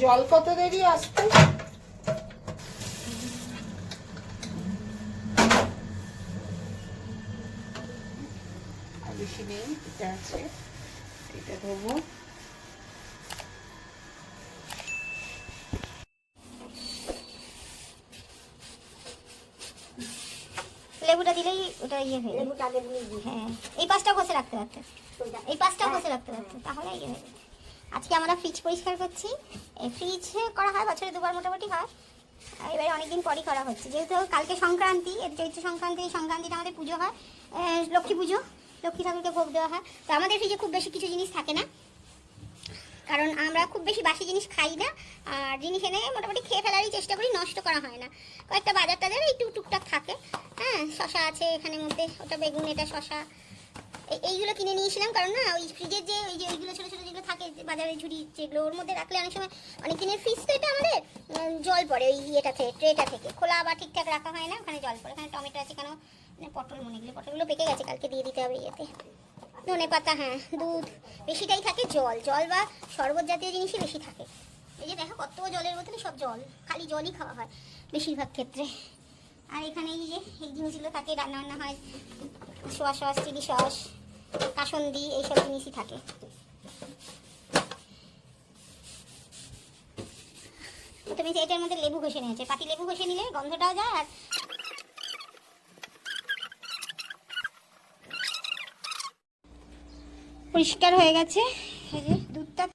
জল কত দেরি আসতে? বেশি নেই, এটা আছে, এটা দেবো। লেবুটা দিলেই ওটা ইয়ে হয়ে যাবে। হ্যাঁ, এই পাশটা ঘষে রাখতে পারতে, এই পাশটা ঘষে রাখতে পারতে, তাহলে ইয়ে হয়ে যাবে। আজকে আমরা ফ্রিজ পরিষ্কার করছি। ফ্রিজ করা হয় বছরে 2 বার মোটামুটি হয়, এবারে অনেকদিন পরই করা হচ্ছে, যেহেতু কালকে সংক্রান্তি, চৈত্র সংক্রান্তি, এই সংক্রান্তিটা আমাদের পুজো হয়, লক্ষ্মী পুজো, লক্ষ্মী ঠাকুরকে ভোগ দেওয়া হয়। তো আমাদের ফ্রিজে খুব বেশি কিছু জিনিস থাকে না, কারণ আমরা খুব বেশি বাসি জিনিস খাই না, আর জিনিস এনে মোটামুটি খেয়ে ফেলারই চেষ্টা করি, নষ্ট করা হয় না। কয়েকটা বাজার টাজার একটু টুকটাক থাকে। হ্যাঁ, শশা আছে এখানের মধ্যে, ওটা বেগুন, এটা শশা, এইগুলো কিনে নিয়েছিলাম, কারণ না ওই ফ্রিজের যে ওই যে ওইগুলো ছোটো ছোটো যেগুলো থাকে বাজারে ঝুড়ি, যেগুলো ওর মধ্যে রাখলে অনেক সময়, অনেক দিনের ফ্রিজ তো এটা আমাদের, জল পড়ে ওই ইয়েটা থেকে, ট্রেটা থেকে খোলা আবার ঠিকঠাক রাখা হয় না, ওখানে জল পড়ে। এখানে টমেটো আছে, কেন পটল, মনে গেলে পটলগুলো পেকে গেছে, কালকে দিয়ে দিতে হবে ইয়েতে। ধনে পাতা, হ্যাঁ, দুধ, বেশিটাই থাকে জল, জল বা শরবত জাতীয় জিনিসই বেশি থাকে। এই যে দেখো কত জলের বোতলে সব জল, খালি জলই খাওয়া হয় বেশিরভাগ ক্ষেত্রে। আর এখানে এই যে এই জিনিসগুলো থাকে, রান্নাবান্না হয়, সোয়া সস, চিলি সস, কাসন্দি, এইসব জিনিসই থাকে। তুমি এটার মধ্যে লেবু ঘষে নিয়েছে, পাতি লেবু ঘষে নিলে গন্ধটাও যায়, আর পরিষ্কার হয়ে গেছে। এই যে